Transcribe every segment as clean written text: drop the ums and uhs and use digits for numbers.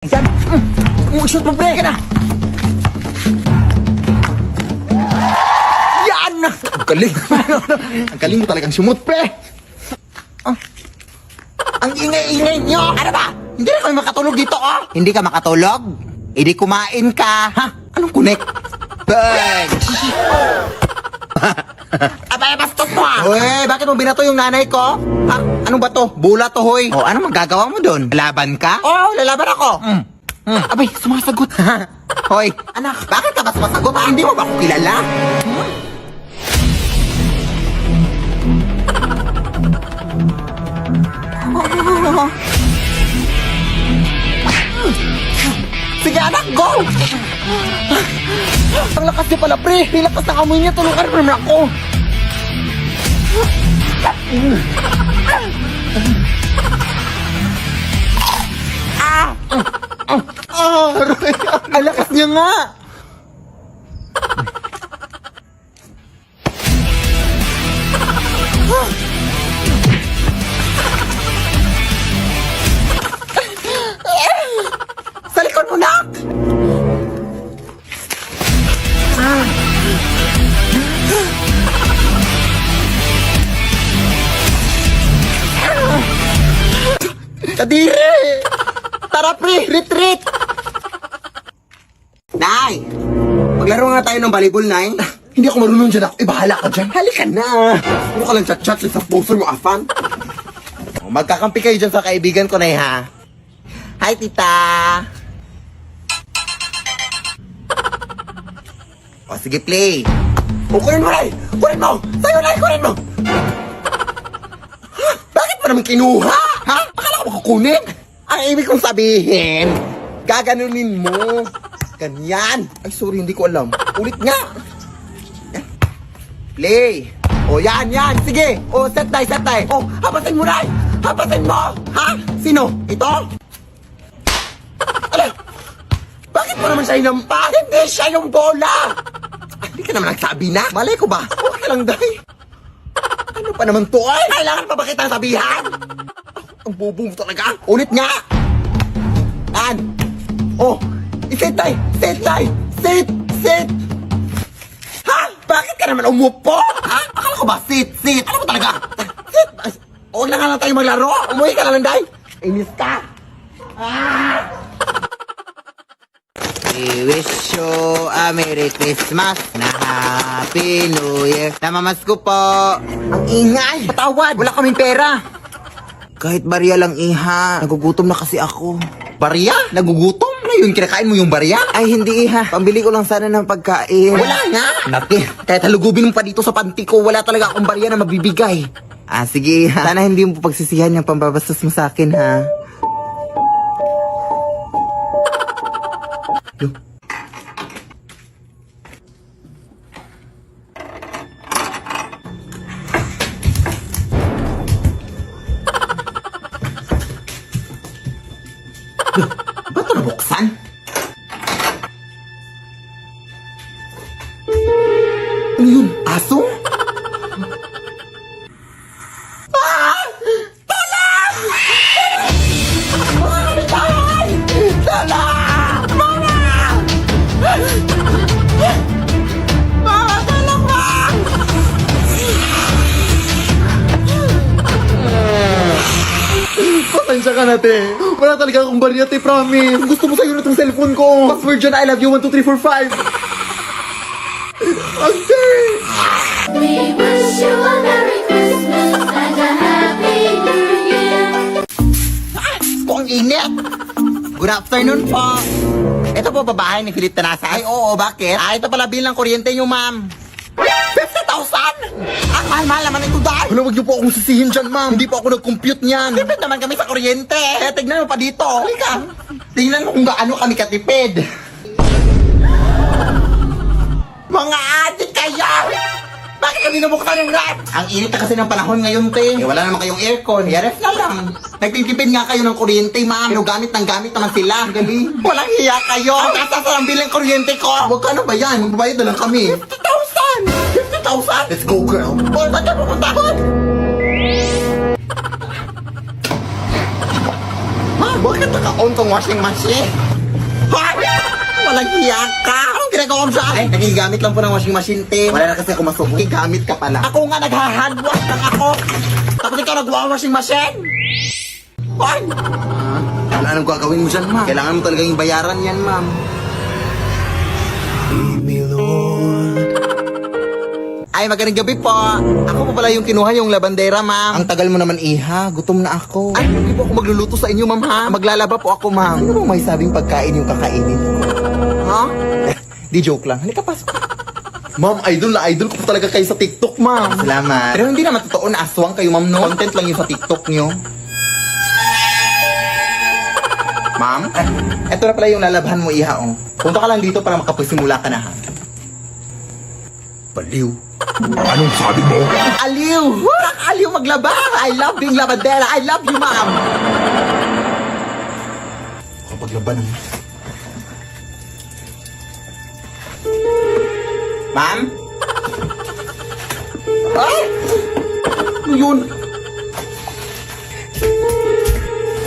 Yan! Shoot mo, pre! Ka na! Yan! Ang galing! Ang galing mo talagang sumut, pre! Ang ingay-ingay nyo! Ano ba? Hindi na kami makatulog dito, oh! Hindi ka makatulog? Hindi kumain ka! Ha? Anong connect? Bench! Abay, bastos mo ah! Uy, bakit mo binato yung nanay ko? Ha? Ano ba to? Bula to, hoy. O, ano magagawa mo doon? Laban ka? Oo, lalaban ako. Abay, sumasagot. Hoy, anak, bakit ka ba sumasagot? Hindi mo ba ako kilala? Sige anak, go! Ang lakas niya pala, pre! Ang lakas ng amoy niya, tulungan mo naman ako! Roy! Ang lakas niya nga! Sa likod mo, nak! Kadiri! Tara, pre! Retreat! Nay! Maglaro nga tayo ng volleyball, Nay. Hindi ako marunong dyan ako. Bahala ka dyan. Halika na! Ano ka lang chat-chat sa poster mo, afan? Magkakampi kayo dyan sa kaibigan ko, Nay, ha? Hi, tita! O, sige, play. O, kunin mo, Nay! Kunin mo! Sa'yo, Nay! Kunin mo! Bakit mo naman kinuha? Ha? Akala ko makukunin? Ang ibig kong sabihin, gaganunin mo. Ganyan. Ay, sorry, hindi ko alam. Ulit nga. Yan. Play. O, yan. Sige. O, set die. O, hapasin mo, Nay. Hapasin mo. Ha? Sino? Ito? Ala, bakit mo naman siya inampas? Hindi siya yung bola. Ay, hindi ka naman nagsabi na. Malay ko ba? Okay lang, Day. Ano pa naman to, ay? Kailangan pa ba kitang sabihan? Ang bobo mo talaga. Ulit nga. Yan. Oh, iset tayo. Set. Ha? Bakit ka naman umupo? Ha? Akala ko ba sit? Ano mo talaga? Sit. Huwag na nga lang tayo maglaro. Umuwi ka na lang, Day. Inis ka. We wish you a Merry Christmas na Happy New Year. Namamas ko po. Ang ingay. Patawad. Wala kaming pera. Kahit barya lang, iha. Nagugutom na kasi ako. Barya? Nagugutom? Ano yun? Kinakain mo yung barya? Ay, hindi, iha. Pambili ko lang sana ng pagkain. Wala nga. Naki, kahit halugubin mo pa dito sa panty ko, wala talaga akong barya na mabibigay. Sige, iha. Sana hindi mo pagsisihan yung pambabastos mo sa akin, ha? Ba't ito nabuksan? Ano yun? Aso? Talang! Mga kapitay! Talang! Mga talang ba? Pasensya ka natin. Wala talaga akong barya, te, promise. Gusto mo sa'yo na itong cellphone ko. Password dyan, I love you, 1, 2, 3, 4, 5. Ante! We wish you a Merry Christmas and a Happy New Year. Ito ang init. Good afternoon po. Ito po babae ni Philip Tanasa. Ay, oo, bakit? Ito pala bilang kuryente nyo, ma'am. 50,000! Mahal naman ito dahil. Wala, wag niyo po akong sisihin dyan, ma'am. Hindi po ako nag-compute niyan. Tipid naman kami sa kuryente. Kaya tignan mo pa dito. Halika. Tingnan mo kung gaano kami katipid. Mga adik kayo! Bakit kami nabuksan yung rap? Ang init na kasi ng panahon ngayon, te. Wala naman kayong aircon. Ref na lang. Nagtitipid nga kayo ng kuryente, ma'am. Pero gamit naman sila. Galing. Walang hiya kayo. Ang taas ang bilang kuryente ko. Huwag ka na ba yan? Magbabayad na lang kami. 50,000! 50,000? Let's go, girl. O, saan ka pupunta? Ha? Bakit naka-on tong washing machine? Hoy! Walang hiya ka! Anong ginagawa mo saan? Ay, nagigamit lang po ng washing machine, te. Wala na kasi ako masubo. Gigamit ka pala. Ako nga nagha-handwash lang ako. Tapos ikaw nagwa-washing machine? Hoy! Wala nang gagawin mo dyan, ma'am. Kailangan mo talagang bayaran yan, ma'am. Ay, magandang gabi po. Ako po pala yung kinuha yung labandera, ma'am. Ang tagal mo naman, iha. Gutom na ako. Ay, hindi po ako magluluto sa inyo, ma'am, ha? Maglalaba po ako, ma'am. Ano bang may sabing pagkain yung kakainin ko? Ha? Di joke lang. Halika, pasok. Ma'am, idol na idol ko po talaga kayo sa TikTok, ma'am. Salamat. Pero hindi naman totoo na aswang kayo, ma'am, no? Content lang yung sa TikTok nyo. Ma'am, eto na pala yung lalabhan mo, iha, oh. Punta ka lang dito para makapagsimula ka na, ha? Baliw. Anong sabi mo? Aliw! Aliw maglaba! I love being labandera! I love you, ma'am! Kapag laban naman. Ma'am? Ay! Ano yun?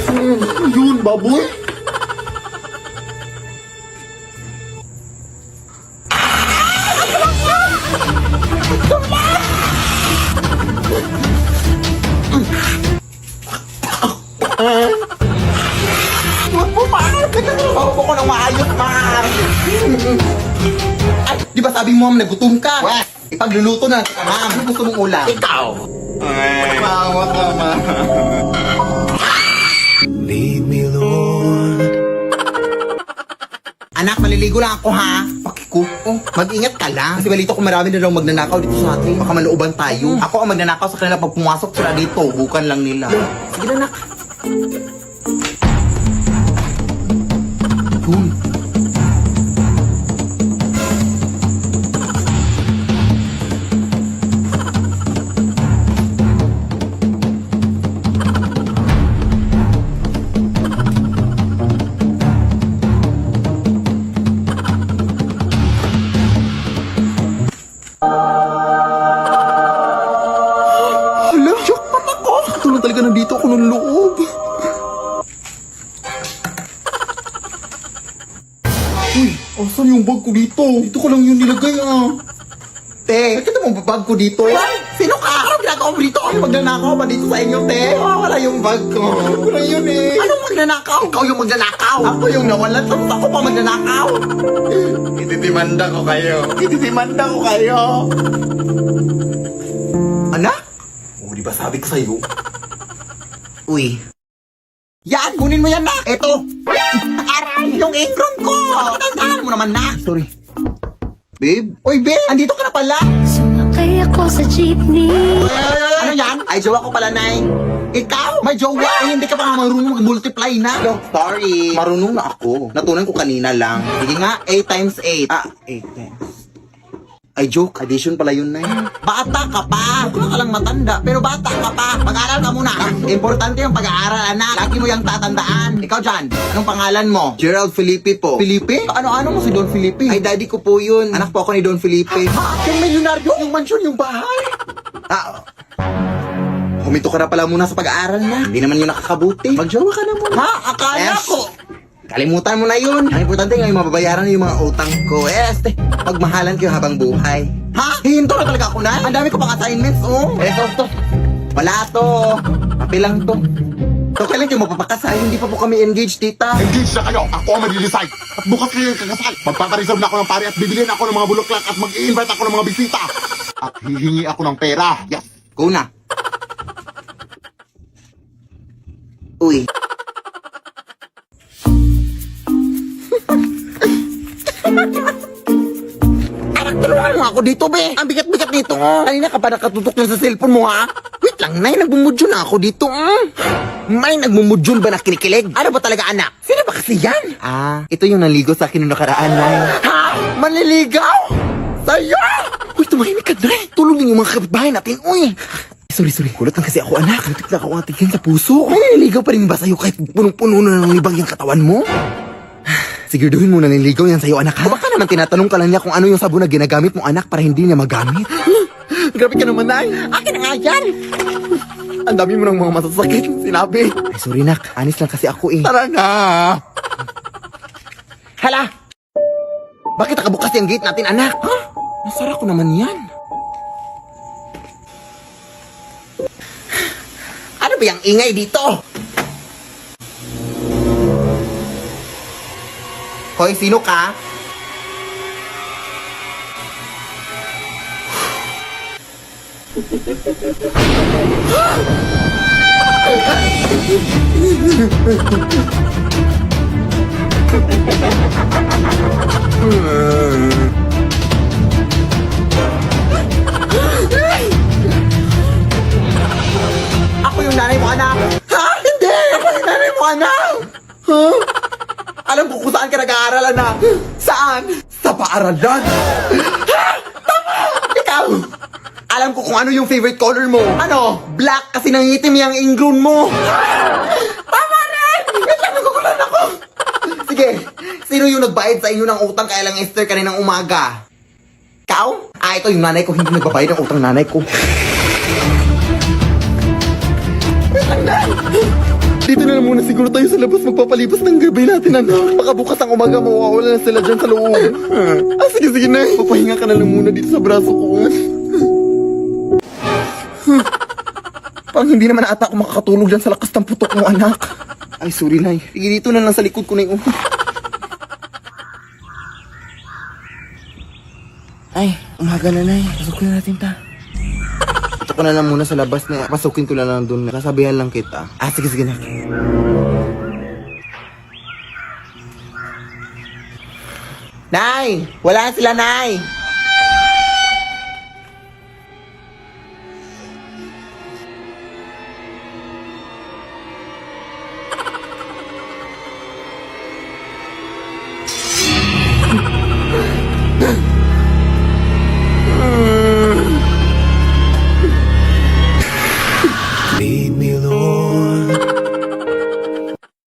Ano yun, baboy? Huwag mo, ma'am! Nagtatrabaho ko ng maayos, ma'am! Ay, di ba sabi mo, ma'am, nagutom ka? Wes, ipagluluto na kita, ma'am. Ano gusto mong ulam? Ikaw! Ay, mawa ka, ma'am. Lead me, Lord. Anak, maliligo lang ako, ha? Pakiko. Oh, mag-ingat ka lang. Kasi balito ko marami na daw magnanakaw dito sa atin. Baka malooban tayo. Ako ang magnanakaw sa kanila pag pumasok sila dito. Bukan lang nila. Sige na, anak. Yun. Hala, jackpot ako! Tulong talaga nandito ako ng loob. Uy, asan yung bag ko dito? Dito ko lang yun nilagay, ah. Te, nakita mo ba bag ko dito? Ay, sino ka? Anong ginagawa mo dito? Ay, magnanakaw pa dito sa inyo, te. Wala yung bag ko. Wala yun, eh. Anong magnanakaw? Ikaw yung magnanakaw. Ako yung nawalan. Tapos ako pa magnanakaw. Ititimanda ko kayo. Ititimanda ko kayo. Anak? Oh, di ba sabi ko sa'yo? Uy. Yan, kunin mo yan, nak. Eto. Aray, yung apron ko. Tandaan mo naman, nak. Sorry. Babe? Uy, babe. Andito ka na pala. Sumakay ako sa jeepney. Ano yan? Ay, jowa ko pala, Nay. Ikaw? May jowa? Eh, hindi ka pa nga marunong mag-multiply na. No, sorry. Marunong na ako. Natunan ko kanina lang. Sige nga, 8 times 8. 8 times. Ay, joke. Addition pala yun, Nay. Bata ka pa. Mukha ka lang matanda, pero bata ka pa. Mag-aaral ka muna. Importante yung pag-aaral, anak. Lagi mo yung tatandaan. Ikaw dyan, anong pangalan mo? Gerald Felipe po. Felipe? Ano-ano mo si Don Felipe? Ay, daddy ko po yun. Anak po ako ni Don Felipe. Ha? Yung milyonaryo? Yung mansyon, yung bahay? Huminto ka na pala muna sa pag-aaral na. Hindi naman yun nakakabuti. Magjowa ka na muna. Ha? Akala ko. Kalimutan mo na yun. Ang importante ngayon, mababayaran yung mga utang ko. Pagmahalan kayo habang buhay. Ha? Hihinto na talaga ako na? Ang dami ko pang assignments, oh. To. Wala to. Papi lang to. So, kailan kayo mapapakasal? Hindi pa po kami engaged, tita. Engage na kayo. Ako ang mag-decide. At bukas kayo yung kakasal. Magpapareserve na ako ng pare at bibilin ako ng mga bulaklak at mag-i-invite ako ng mga bisita. At hihingi ako ng pera. Yes. Go na. Uy. Tulungan mo ako dito, be. Ang bigat-bigat nito. Kanina ka pa nakatutok na sa cellphone mo, ha? Wait lang, Nay. Nagbumudyo na ako dito. May nagmumudyon ba na kinikilig? Ano ba talaga, anak? Sino ba kasi yan? Ito yung naligo sa akin nung nakaraan, Nay. Ha? Manliligaw? Sa'yo? Uy, tumahimik ka, Nay. Tulong din yung mga kapitbahay natin, uy. Sorry. Kulat lang kasi ako, anak. Natik na ako atigyan sa puso. May naliligaw pa rin ba sa'yo kahit punong-puno na ng libag yung katawan mo? Siguraduhin mo na niligaw yan sa'yo, anak, ha? Baka naman tinatanong ka lang niya kung ano yung sabon na ginagamit mo, anak, para hindi niya magamit. Grabe ka naman, Nay. Akin na nga yan. Ang dami mo ng mga masasakit sinabi. Ay, sorry, nak. Anis lang kasi ako, eh. Tara na. Hala! Bakit nakabukas yung gate natin, anak? Ha? Nasara ko naman yan. Ano ba yung ingay dito? Hoy, sino ka? Ako yung nanay mo, anak. Ha? Hindi! Ako yung nanay mo, anak. Ha? Alam ko kung saan ka nag-aaral, anak. Saan? Sa paaralan. Ha? Tama! Ikaw! Alam ko kung ano yung favorite color mo. Ano? Black kasi nangitim yung ingrown mo. Tama rin! Wait lang, nagugulan ako. Sige, sino yung nagbayad sa inyo ng utang kaya lang Esther kaninang umaga? Ikaw? Ah, ito yung nanay ko, hindi nagbabayad ng utang nanay ko. Wait lang, Nay. Dito na lang muna siguro tayo sa labas magpapalipas ng gabi natin, anak. Baka bukas ang umaga mawawala na sila dyan sa loob. Ah, sige, sige, Nay. Papahinga ka na lang muna dito sa braso ko. Parang hindi naman ata ako makakatulog dyan sa lakas ng putok mo, anak. Ay, sorry, Nay. Sige, dito na lang sa likod ko na yung... Ay, umaga na, Nay. Pasukin na natin ta. Ito ko na lang muna sa labas na pasukin ko na lang doon. Nasabihan lang kita. Ah, sige, sige na. Nay! Wala na sila, Nay!